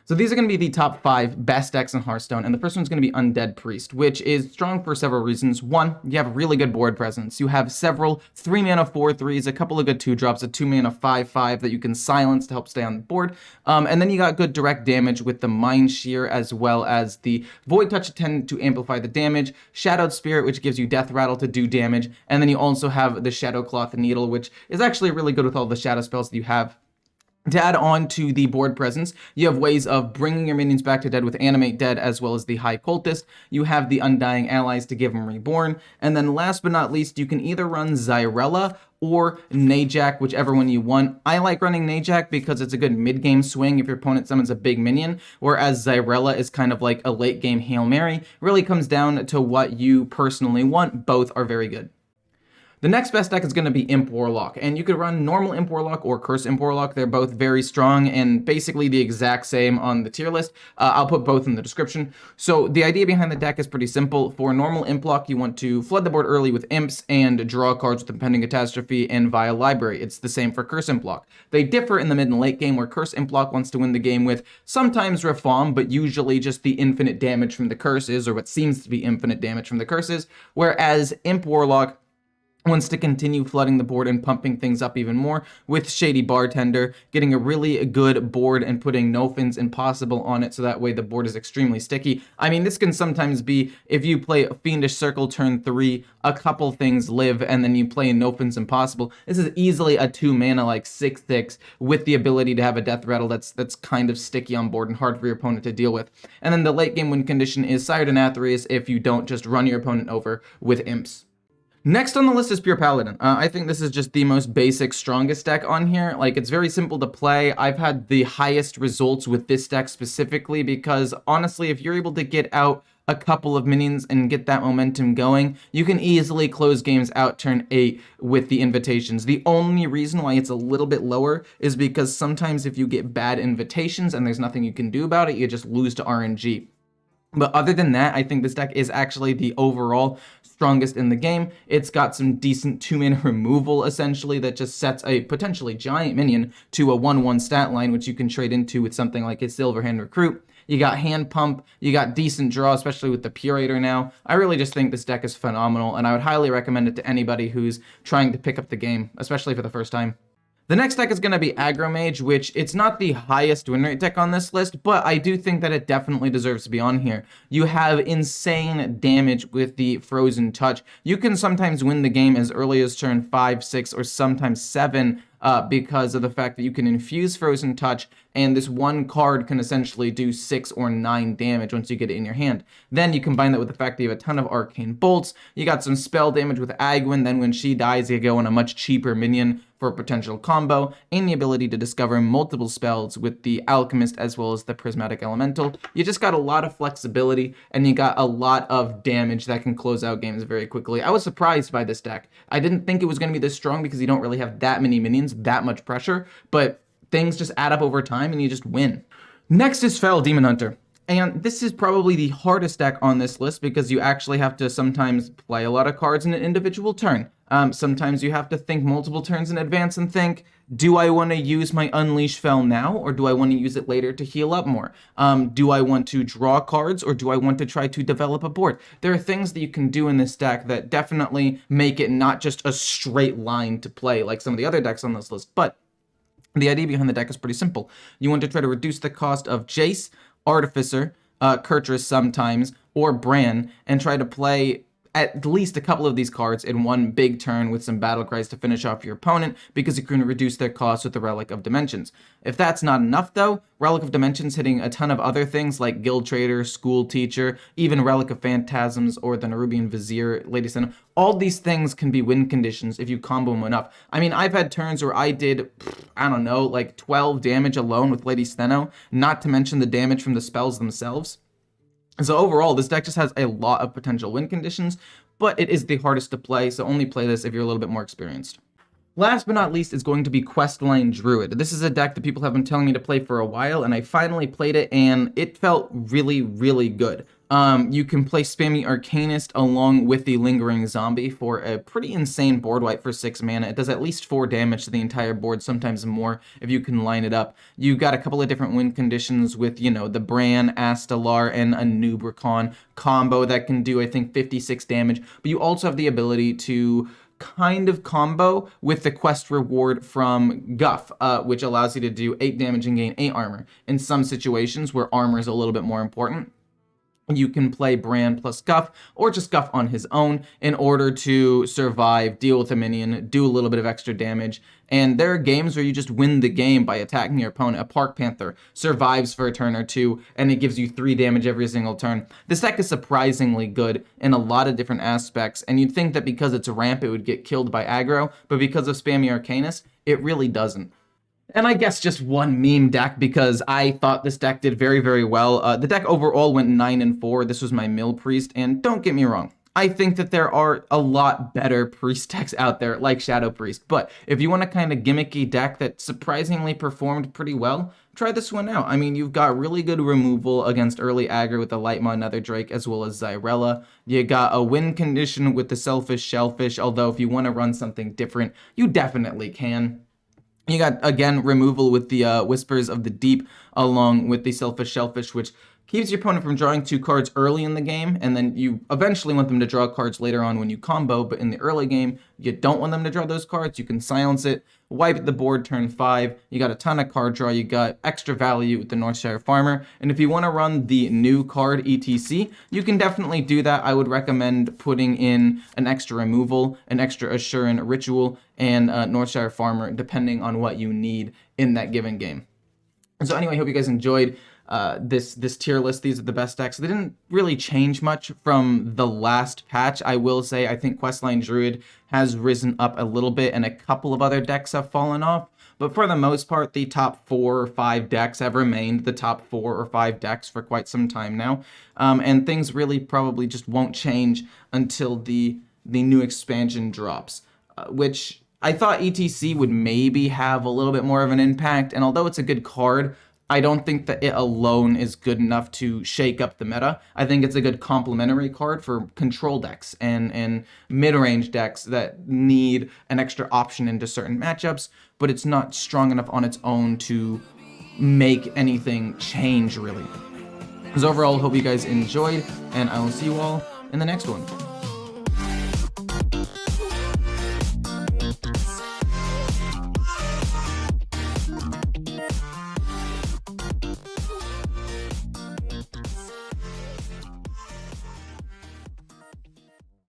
So these are going to be the top 5 best decks in Hearthstone, and the first one's going to be Undead Priest, which is strong for several reasons. One, you have really good board presence. You have several 3-mana 4/3s, a couple of good 2-drops, a 2-mana 5/5 that you can silence to help stay on the board, and then you got good direct damage with the Mind Shear, as well as the Void Touch to amplify the damage, Shadowed Spirit, which gives you Death Rattle to do damage, and then you also have the Shadow Cloth Needle, which is actually really good with all the shadow spells that you have. To add on to the board presence, you have ways of bringing your minions back to dead with Animate Dead, as well as the High Cultist. You have the Undying Allies to give them Reborn. And then last but not least, you can either run Xyrella or Najak, whichever one you want. I like running Najak because it's a good mid-game swing if your opponent summons a big minion, whereas Xyrella is kind of like a late-game Hail Mary. Really comes down to what you personally want. Both are very good. The next best deck is going to be Imp Warlock, and you could run normal Imp Warlock or Curse Imp Warlock. They're both very strong and basically the exact same on the tier list. I'll put both in the description. So the idea behind the deck is pretty simple. For normal Imp Lock, you want to flood the board early with Imps and draw cards with Impending Catastrophe and via Library. It's the same for Curse Imp Lock. They differ in the mid and late game, where Curse Imp Lock wants to win the game with sometimes Reform, but usually just the infinite damage from the curses, or what seems to be infinite damage from the curses, whereas Imp Warlock wants to continue flooding the board and pumping things up even more with Shady Bartender, getting a really good board and putting No Fins Impossible on it, so that way the board is extremely sticky. I mean, this can sometimes be, if you play a Fiendish Circle turn 3, a couple things live, and then you play No Fins Impossible. This is easily a 2-mana, like 6/6, with the ability to have a Death Rattle that's kind of sticky on board and hard for your opponent to deal with. And then the late game win condition is Sired Anathrius if you don't just run your opponent over with Imps. Next on the list is Pure Paladin. I think this is just the most basic, strongest deck on here. Like, it's very simple to play. I've had the highest results with this deck specifically because, honestly, if you're able to get out a couple of minions and get that momentum going, you can easily close games out turn 8 with the invitations. The only reason why it's a little bit lower is because sometimes if you get bad invitations and there's nothing you can do about it, you just lose to RNG. But other than that, I think this deck is actually the overall strongest in the game. It's got some decent 2-mana removal, essentially, that just sets a potentially giant minion to a 1/1 stat line, which you can trade into with something like a Silverhand Recruit. You got Hand Pump, you got decent draw, especially with the Purator now. I really just think this deck is phenomenal, and I would highly recommend it to anybody who's trying to pick up the game, especially for the first time. The next deck is going to be Aggro Mage, which it's not the highest win rate deck on this list, but I do think that it definitely deserves to be on here. You have insane damage with the Frozen Touch. You can sometimes win the game as early as turn 5, 6, or sometimes 7 because of the fact that you can infuse Frozen Touch, and this one card can essentially do 6 or 9 damage once you get it in your hand. Then you combine that with the fact that you have a ton of Arcane Bolts, you got some spell damage with Agwyn, then when she dies you go on a much cheaper minion for a potential combo, and the ability to discover multiple spells with the Alchemist as well as the Prismatic Elemental. You just got a lot of flexibility, and you got a lot of damage that can close out games very quickly. I was surprised by this deck. I didn't think it was going to be this strong because you don't really have that many minions, that much pressure, but things just add up over time and you just win. Next is Feral Demon Hunter. And this is probably the hardest deck on this list because you actually have to sometimes play a lot of cards in an individual turn. Sometimes you have to think multiple turns in advance and think, do I want to use my Unleash Fel now, or do I want to use it later to heal up more? Do I want to draw cards, or do I want to try to develop a board? There are things that you can do in this deck that definitely make it not just a straight line to play like some of the other decks on this list, but the idea behind the deck is pretty simple. You want to try to reduce the cost of Jace, Artificer, Kurtrus sometimes, or Bran, and try to play at least a couple of these cards in one big turn with some battle cries to finish off your opponent, because you can reduce their cost with the Relic of Dimensions. If that's not enough though, Relic of Dimensions hitting a ton of other things like Guild Trader, School Teacher, even Relic of Phantasms or the Nerubian Vizier, Lady Sin, all these things can be win conditions if you combo them enough. I mean, I've had turns where I did, I don't know, like 12 damage alone with Lady Steno, not to mention the damage from the spells themselves. So overall, this deck just has a lot of potential win conditions, but it is the hardest to play, so only play this if you're a little bit more experienced. Last but not least is going to be Questline Druid. This is a deck that people have been telling me to play for a while, and I finally played it, and it felt really, really good. You can play Spammy Arcanist along with the Lingering Zombie for a pretty insane board wipe for 6 mana. It does at least 4 damage to the entire board, sometimes more if you can line it up. You got a couple of different win conditions with, you know, the Bran, Astalar, and a Nubricon combo that can do, I think, 56 damage. But you also have the ability to kind of combo with the quest reward from Guff, which allows you to do 8 damage and gain 8 armor. In some situations where armor is a little bit more important, you can play Bran plus Guff, or just Guff on his own in order to survive, deal with a minion, do a little bit of extra damage. And there are games where you just win the game by attacking your opponent. A Park Panther survives for a turn or two, and it gives you 3 damage every single turn. This deck is surprisingly good in a lot of different aspects, and you'd think that because it's a ramp, it would get killed by aggro, but because of Spammy Arcanist, it really doesn't. And I guess just one meme deck, because I thought this deck did very, very well. The deck overall went 9-4. This was my mill priest, and don't get me wrong, I think that there are a lot better priest decks out there, like Shadow Priest. But if you want a kind of gimmicky deck that surprisingly performed pretty well, try this one out. I mean, you've got really good removal against early aggro with the Lightmaw Nether Drake, as well as Xyrella. You got a win condition with the Selfish Shellfish, although if you want to run something different, you definitely can. You got, again, removal with the Whispers of the Deep, along with the Selfish Shellfish, which keeps your opponent from drawing 2 cards early in the game, and then you eventually want them to draw cards later on when you combo, but in the early game, you don't want them to draw those cards. You can silence it, wipe the board turn 5, you got a ton of card draw, you got extra value with the Northshire Farmer, and if you want to run the new card ETC, you can definitely do that. I would recommend putting in an extra removal, an extra Assurant Ritual, and Northshire Farmer, depending on what you need in that given game. So anyway, I hope you guys enjoyed this tier list. These are the best decks. They didn't really change much from the last patch. I will say I think Questline Druid has risen up a little bit, and a couple of other decks have fallen off. But for the most part, the top 4 or 5 decks have remained the top 4 or 5 decks for quite some time now. And things really probably just won't change until the new expansion drops, which I thought ETC would maybe have a little bit more of an impact. And although it's a good card, I don't think that it alone is good enough to shake up the meta. I think it's a good complementary card for control decks and mid-range decks that need an extra option into certain matchups, but it's not strong enough on its own to make anything change, really. So overall, hope you guys enjoyed, and I will see you all in the next one.